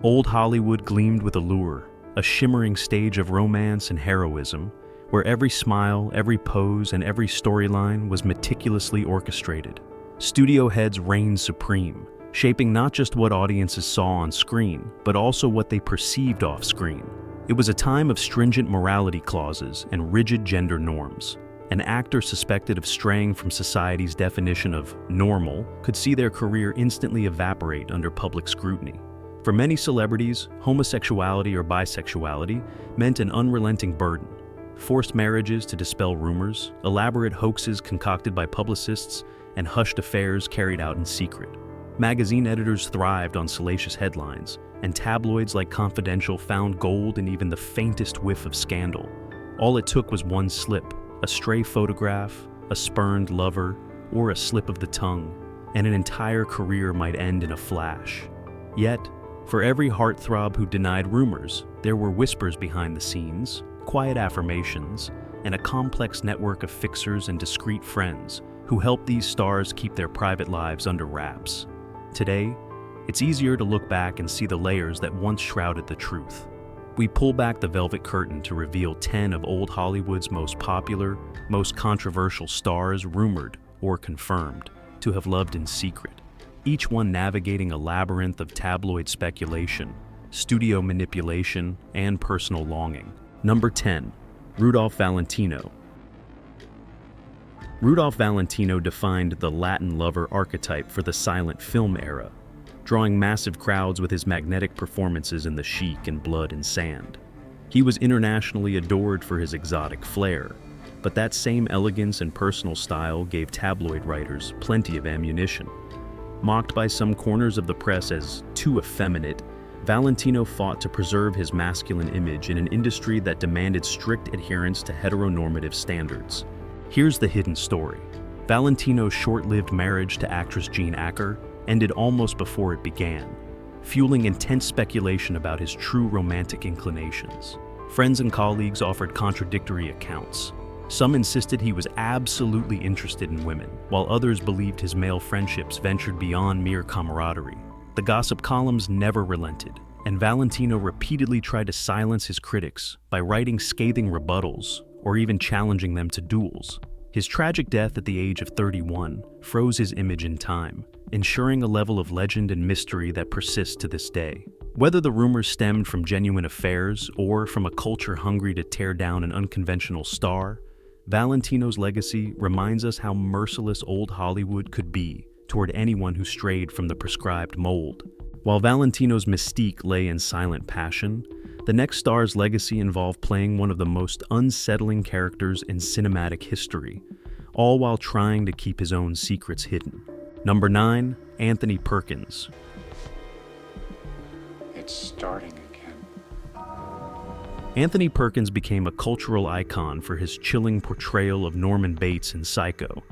Old Hollywood gleamed with allure, a shimmering stage of romance and heroism, where every smile, every pose, and every storyline was meticulously orchestrated. Studio heads reigned supreme, shaping not just what audiences saw on screen, but also what they perceived off-screen. It was a time of stringent morality clauses and rigid gender norms. An actor suspected of straying from society's definition of normal could see their career instantly evaporate under public scrutiny. For many celebrities, homosexuality or bisexuality meant an unrelenting burden. Forced marriages to dispel rumors, elaborate hoaxes concocted by publicists, and hushed affairs carried out in secret. Magazine editors thrived on salacious headlines, and tabloids like Confidential found gold in even the faintest whiff of scandal. All it took was one slip, a stray photograph, a spurned lover, or a slip of the tongue, and an entire career might end in a flash. Yet, for every heartthrob who denied rumors, there were whispers behind the scenes, quiet affirmations, and a complex network of fixers and discreet friends who helped these stars keep their private lives under wraps. Today, it's easier to look back and see the layers that once shrouded the truth. We pull back the velvet curtain to reveal 10 of old Hollywood's most popular, most controversial stars rumored or confirmed to have loved in secret, each one navigating a labyrinth of tabloid speculation, studio manipulation, and personal longing. Number 10. Rudolph Valentino. Rudolph Valentino defined the Latin lover archetype for the silent film era, drawing massive crowds with his magnetic performances in The Chic and Blood and Sand. He was internationally adored for his exotic flair, but that same elegance and personal style gave tabloid writers plenty of ammunition. Mocked by some corners of the press as too effeminate, Valentino fought to preserve his masculine image in an industry that demanded strict adherence to heteronormative standards. Here's the hidden story. Valentino's short-lived marriage to actress Jean Acker ended almost before it began, fueling intense speculation about his true romantic inclinations. Friends and colleagues offered contradictory accounts. Some insisted he was absolutely interested in women, while others believed his male friendships ventured beyond mere camaraderie. The gossip columns never relented, and Valentino repeatedly tried to silence his critics by writing scathing rebuttals or even challenging them to duels. His tragic death at the age of 31 froze his image in time, ensuring a level of legend and mystery that persists to this day. Whether the rumors stemmed from genuine affairs or from a culture hungry to tear down an unconventional star, Valentino's legacy reminds us how merciless old Hollywood could be toward anyone who strayed from the prescribed mold. While Valentino's mystique lay in silent passion, the next star's legacy involved playing one of the most unsettling characters in cinematic history, all while trying to keep his own secrets hidden. Number 9. Anthony Perkins. It's starting again. Anthony Perkins became a cultural icon for his chilling portrayal of Norman Bates in Psycho.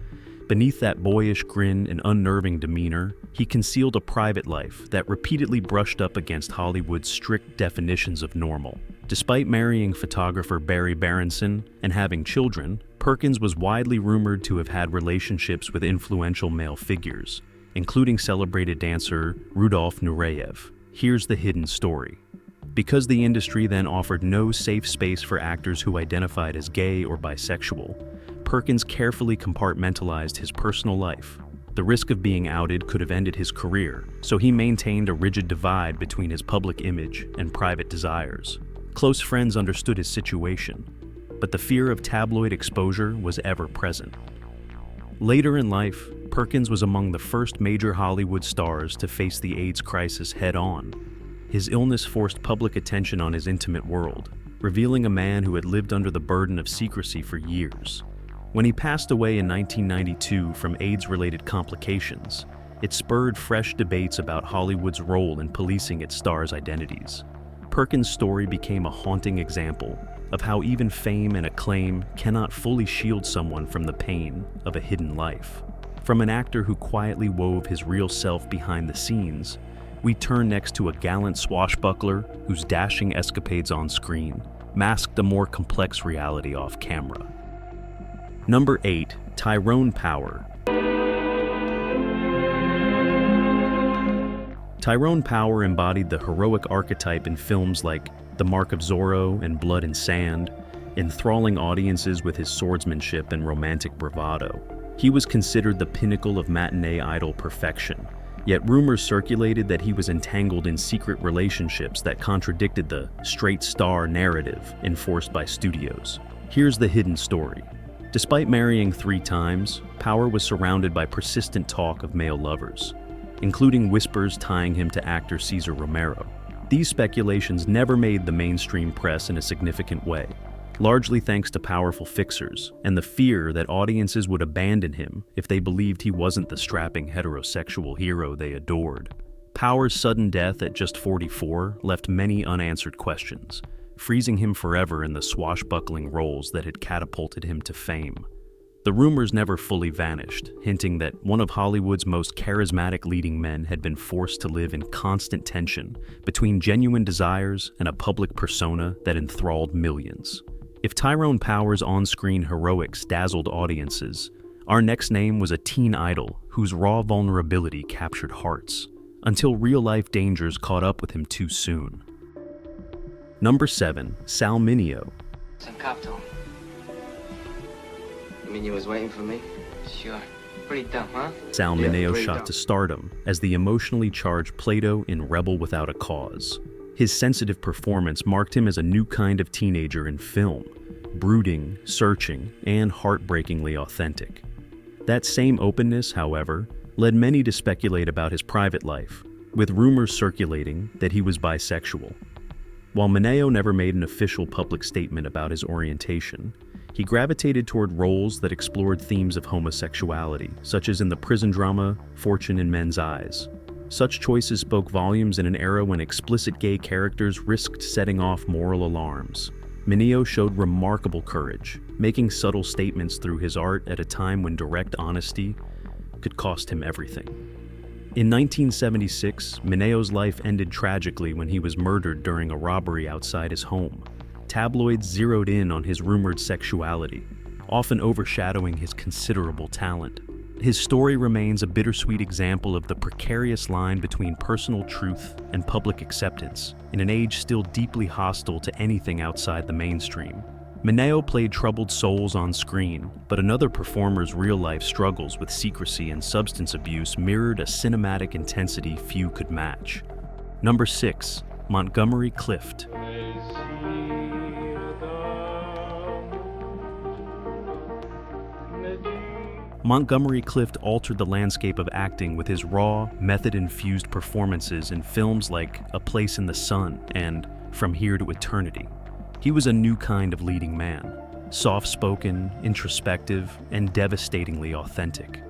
Beneath that boyish grin and unnerving demeanor, he concealed a private life that repeatedly brushed up against Hollywood's strict definitions of normal. Despite marrying photographer Barry Berenson and having children, Perkins was widely rumored to have had relationships with influential male figures, including celebrated dancer Rudolf Nureyev. Here's the hidden story. Because the industry then offered no safe space for actors who identified as gay or bisexual, Perkins carefully compartmentalized his personal life. The risk of being outed could have ended his career, so he maintained a rigid divide between his public image and private desires. Close friends understood his situation, but the fear of tabloid exposure was ever present. Later in life, Perkins was among the first major Hollywood stars to face the AIDS crisis head-on. His illness forced public attention on his intimate world, revealing a man who had lived under the burden of secrecy for years. When he passed away in 1992 from AIDS-related complications, it spurred fresh debates about Hollywood's role in policing its stars' identities. Perkins' story became a haunting example of how even fame and acclaim cannot fully shield someone from the pain of a hidden life. From an actor who quietly wove his real self behind the scenes, we turn next to a gallant swashbuckler whose dashing escapades on screen masked a more complex reality off camera. Number 8. Tyrone Power. Tyrone Power embodied the heroic archetype in films like The Mark of Zorro and Blood and Sand, enthralling audiences with his swordsmanship and romantic bravado. He was considered the pinnacle of matinee idol perfection, yet rumors circulated that he was entangled in secret relationships that contradicted the straight star narrative enforced by studios. Here's the hidden story. Despite marrying 3 times, Power was surrounded by persistent talk of male lovers, including whispers tying him to actor Cesar Romero. These speculations never made the mainstream press in a significant way, largely thanks to powerful fixers and the fear that audiences would abandon him if they believed he wasn't the strapping heterosexual hero they adored. Power's sudden death at just 44 left many unanswered questions, freezing him forever in the swashbuckling roles that had catapulted him to fame. The rumors never fully vanished, hinting that one of Hollywood's most charismatic leading men had been forced to live in constant tension between genuine desires and a public persona that enthralled millions. If Tyrone Power's on-screen heroics dazzled audiences, our next name was a teen idol whose raw vulnerability captured hearts, until real-life dangers caught up with him too soon. Number 7. Sal Mineo. Some cop told me. You mean you was waiting for me? Sure. Pretty dumb, huh? Sal Mineo pretty shot dumb. to stardom as the emotionally charged Plato in Rebel Without a Cause. His sensitive performance marked him as a new kind of teenager in film, brooding, searching, and heartbreakingly authentic. That same openness, however, led many to speculate about his private life, with rumors circulating that he was bisexual. While Mineo never made an official public statement about his orientation, he gravitated toward roles that explored themes of homosexuality, such as in the prison drama Fortune in Men's Eyes. Such choices spoke volumes in an era when explicit gay characters risked setting off moral alarms. Mineo showed remarkable courage, making subtle statements through his art at a time when direct honesty could cost him everything. In 1976, Mineo's life ended tragically when he was murdered during a robbery outside his home. Tabloids zeroed in on his rumored sexuality, often overshadowing his considerable talent. His story remains a bittersweet example of the precarious line between personal truth and public acceptance, in an age still deeply hostile to anything outside the mainstream. Mineo played troubled souls on screen, but another performer's real-life struggles with secrecy and substance abuse mirrored a cinematic intensity few could match. Number 6. Montgomery Clift. Montgomery Clift altered the landscape of acting with his raw, method-infused performances in films like A Place in the Sun and From Here to Eternity. He was a new kind of leading man, soft-spoken, introspective, and devastatingly authentic.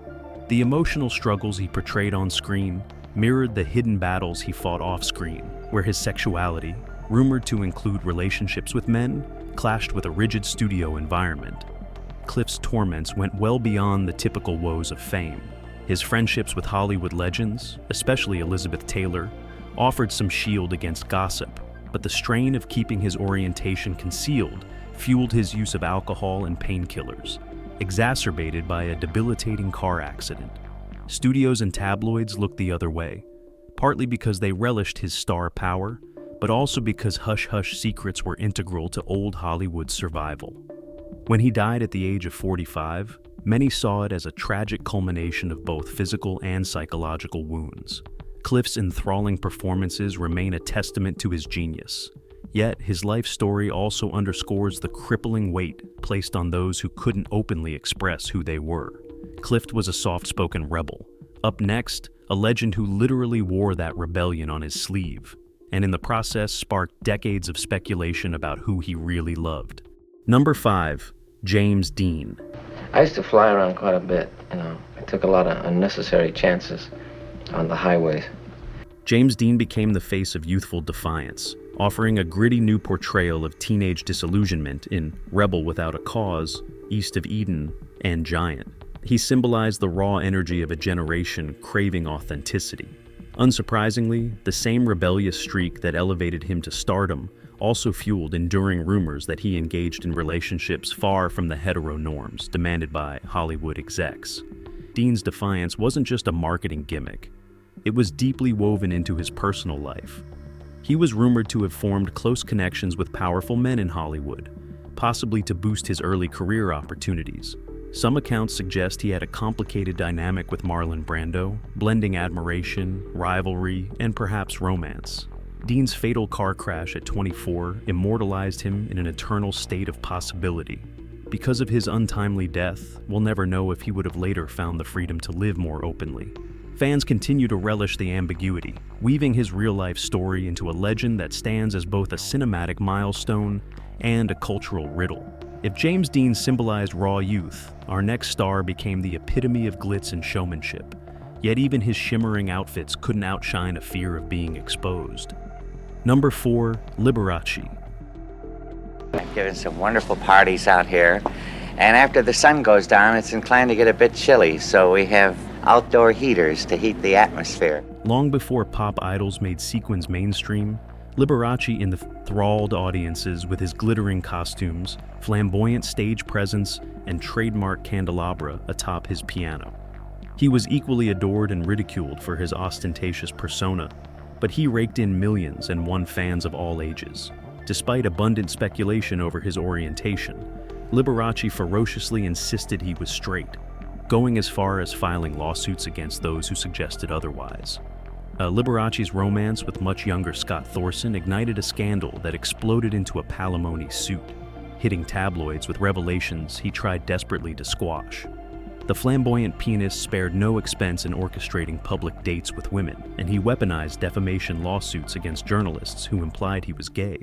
The emotional struggles he portrayed on screen mirrored the hidden battles he fought off-screen, where his sexuality, rumored to include relationships with men, clashed with a rigid studio environment. Clift's torments went well beyond the typical woes of fame. His friendships with Hollywood legends, especially Elizabeth Taylor, offered some shield against gossip, but the strain of keeping his orientation concealed fueled his use of alcohol and painkillers, exacerbated by a debilitating car accident. Studios and tabloids looked the other way, partly because they relished his star power, but also because hush-hush secrets were integral to old Hollywood's survival. When he died at the age of 45, many saw it as a tragic culmination of both physical and psychological wounds. Clift's enthralling performances remain a testament to his genius. Yet, his life story also underscores the crippling weight placed on those who couldn't openly express who they were. Clift was a soft-spoken rebel. Up next, a legend who literally wore that rebellion on his sleeve, and in the process sparked decades of speculation about who he really loved. Number 5. James Dean. I used to fly around quite a bit, I took a lot of unnecessary chances on the highways. James Dean became the face of youthful defiance, offering a gritty new portrayal of teenage disillusionment in Rebel Without a Cause, East of Eden, and Giant. He symbolized the raw energy of a generation craving authenticity. Unsurprisingly, the same rebellious streak that elevated him to stardom also fueled enduring rumors that he engaged in relationships far from the hetero norms demanded by Hollywood execs. Dean's defiance wasn't just a marketing gimmick. It was deeply woven into his personal life. He was rumored to have formed close connections with powerful men in Hollywood, possibly to boost his early career opportunities. Some accounts suggest he had a complicated dynamic with Marlon Brando, blending admiration, rivalry, and perhaps romance. Dean's fatal car crash at 24 immortalized him in an eternal state of possibility. Because of his untimely death, we'll never know if he would have later found the freedom to live more openly. Fans continue to relish the ambiguity, weaving his real-life story into a legend that stands as both a cinematic milestone and a cultural riddle. If James Dean symbolized raw youth, our next star became the epitome of glitz and showmanship. Yet even his shimmering outfits couldn't outshine a fear of being exposed. Number 4, Liberace. I've given some wonderful parties out here, and after the sun goes down, it's inclined to get a bit chilly, so we have outdoor heaters to heat the atmosphere. Long before pop idols made sequins mainstream, Liberace enthralled audiences with his glittering costumes, flamboyant stage presence, and trademark candelabra atop his piano. He was equally adored and ridiculed for his ostentatious persona, but he raked in millions and won fans of all ages. Despite abundant speculation over his orientation, Liberace ferociously insisted he was straight, going as far as filing lawsuits against those who suggested otherwise. Liberace's romance with much younger Scott Thorson ignited a scandal that exploded into a palimony suit, hitting tabloids with revelations he tried desperately to squash. The flamboyant pianist spared no expense in orchestrating public dates with women, and he weaponized defamation lawsuits against journalists who implied he was gay.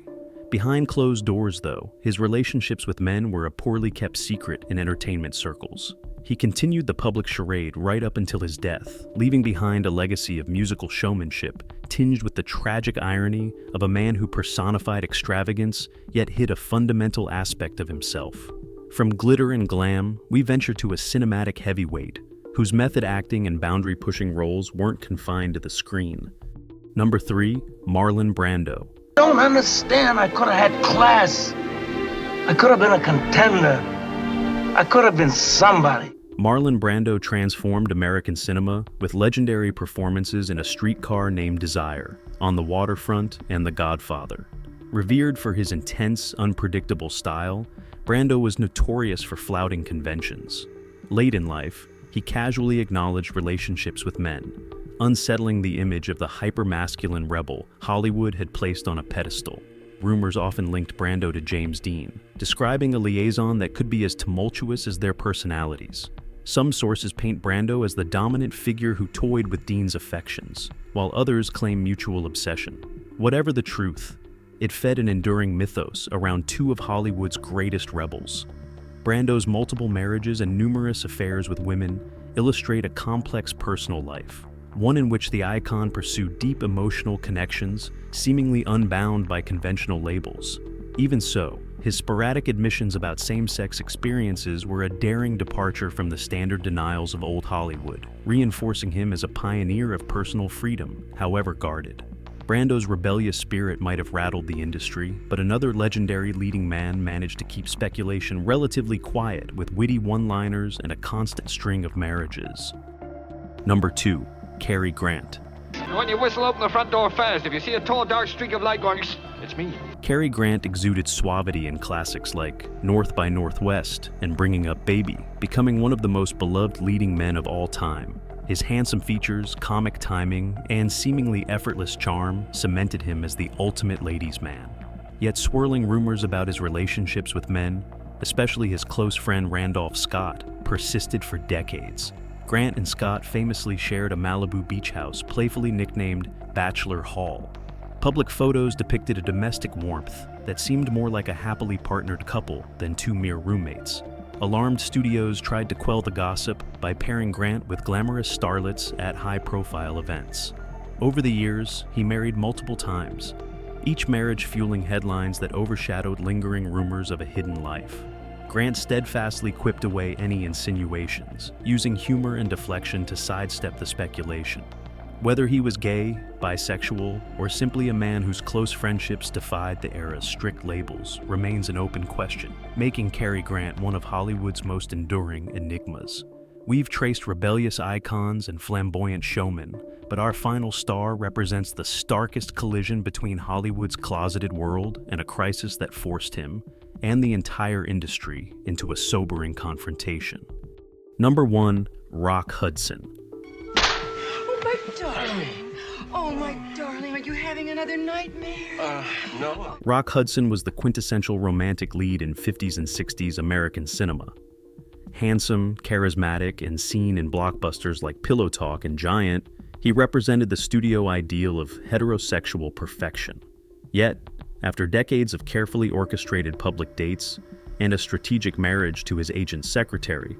Behind closed doors, though, his relationships with men were a poorly kept secret in entertainment circles. He continued the public charade right up until his death, leaving behind a legacy of musical showmanship tinged with the tragic irony of a man who personified extravagance yet hid a fundamental aspect of himself. From glitter and glam, we venture to a cinematic heavyweight whose method acting and boundary-pushing roles weren't confined to the screen. Number 3, Marlon Brando. Don't understand. I could have had class. I could have been a contender. I could have been somebody. Marlon Brando transformed American cinema with legendary performances in A Streetcar Named Desire, On the Waterfront, and The Godfather. Revered for his intense, unpredictable style, Brando was notorious for flouting conventions. Late in life, he casually acknowledged relationships with men, unsettling the image of the hyper-masculine rebel Hollywood had placed on a pedestal. Rumors often linked Brando to James Dean, describing a liaison that could be as tumultuous as their personalities. Some sources paint Brando as the dominant figure who toyed with Dean's affections, while others claim mutual obsession. Whatever the truth, it fed an enduring mythos around two of Hollywood's greatest rebels. Brando's multiple marriages and numerous affairs with women illustrate a complex personal life, one in which the icon pursued deep emotional connections, seemingly unbound by conventional labels. Even so, his sporadic admissions about same-sex experiences were a daring departure from the standard denials of old Hollywood, reinforcing him as a pioneer of personal freedom, however guarded. Brando's rebellious spirit might have rattled the industry, but another legendary leading man managed to keep speculation relatively quiet with witty one-liners and a constant string of marriages. Number 2, Cary Grant. When you whistle, open the front door fast. If you see a tall, dark streak of light going, it's me. Cary Grant exuded suavity in classics like North by Northwest and Bringing Up Baby, becoming one of the most beloved leading men of all time. His handsome features, comic timing, and seemingly effortless charm cemented him as the ultimate ladies' man. Yet swirling rumors about his relationships with men, especially his close friend Randolph Scott, persisted for decades. Grant and Scott famously shared a Malibu beach house playfully nicknamed Bachelor Hall. Public photos depicted a domestic warmth that seemed more like a happily partnered couple than two mere roommates. Alarmed studios tried to quell the gossip by pairing Grant with glamorous starlets at high-profile events. Over the years, he married multiple times, each marriage fueling headlines that overshadowed lingering rumors of a hidden life. Grant steadfastly quipped away any insinuations, using humor and deflection to sidestep the speculation. Whether he was gay, bisexual, or simply a man whose close friendships defied the era's strict labels remains an open question, making Cary Grant one of Hollywood's most enduring enigmas. We've traced rebellious icons and flamboyant showmen, but our final star represents the starkest collision between Hollywood's closeted world and a crisis that forced him, and the entire industry, into a sobering confrontation. Number 1, Rock Hudson. Oh, my darling. Oh, my darling, are you having another nightmare? No. Rock Hudson was the quintessential romantic lead in 50s and 60s American cinema. Handsome, charismatic, and seen in blockbusters like Pillow Talk and Giant, he represented the studio ideal of heterosexual perfection. Yet, after decades of carefully orchestrated public dates and a strategic marriage to his agent's secretary,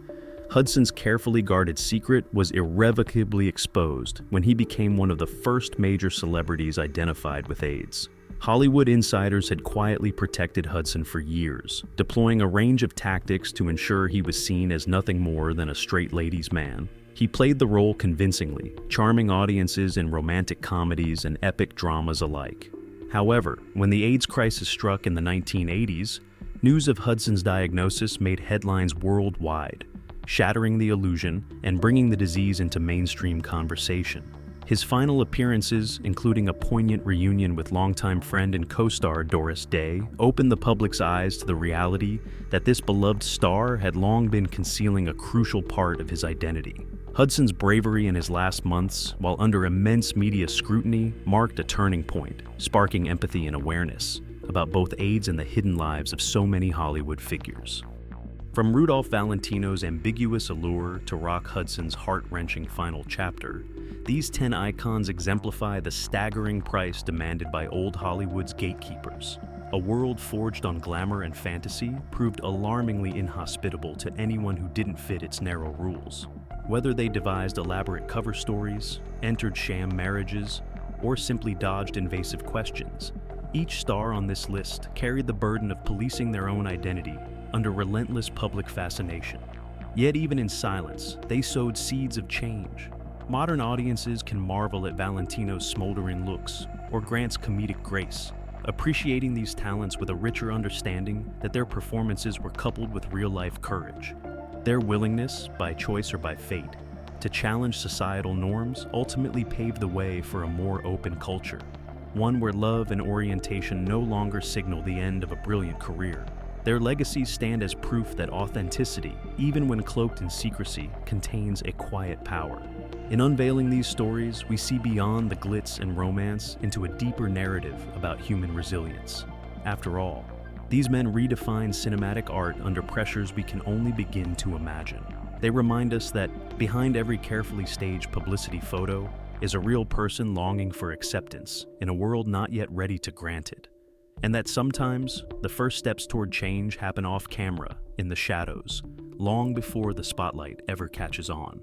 Hudson's carefully guarded secret was irrevocably exposed when he became one of the first major celebrities identified with AIDS. Hollywood insiders had quietly protected Hudson for years, deploying a range of tactics to ensure he was seen as nothing more than a straight ladies' man. He played the role convincingly, charming audiences in romantic comedies and epic dramas alike. However, when the AIDS crisis struck in the 1980s, news of Hudson's diagnosis made headlines worldwide, shattering the illusion and bringing the disease into mainstream conversation. His final appearances, including a poignant reunion with longtime friend and co-star Doris Day, opened the public's eyes to the reality that this beloved star had long been concealing a crucial part of his identity. Hudson's bravery in his last months, while under immense media scrutiny, marked a turning point, sparking empathy and awareness about both AIDS and the hidden lives of so many Hollywood figures. From Rudolph Valentino's ambiguous allure to Rock Hudson's heart-wrenching final chapter, these 10 icons exemplify the staggering price demanded by old Hollywood's gatekeepers. A world forged on glamour and fantasy proved alarmingly inhospitable to anyone who didn't fit its narrow rules. Whether they devised elaborate cover stories, entered sham marriages, or simply dodged invasive questions, each star on this list carried the burden of policing their own identity under relentless public fascination. Yet even in silence, they sowed seeds of change. Modern audiences can marvel at Valentino's smoldering looks or Grant's comedic grace, appreciating these talents with a richer understanding that their performances were coupled with real-life courage. Their willingness, by choice or by fate, to challenge societal norms ultimately paved the way for a more open culture, one where love and orientation no longer signal the end of a brilliant career. Their legacies stand as proof that authenticity, even when cloaked in secrecy, contains a quiet power. In unveiling these stories, we see beyond the glitz and romance into a deeper narrative about human resilience. After all, these men redefine cinematic art under pressures we can only begin to imagine. They remind us that behind every carefully staged publicity photo is a real person longing for acceptance in a world not yet ready to grant it. And that sometimes the first steps toward change happen off camera, in the shadows, long before the spotlight ever catches on.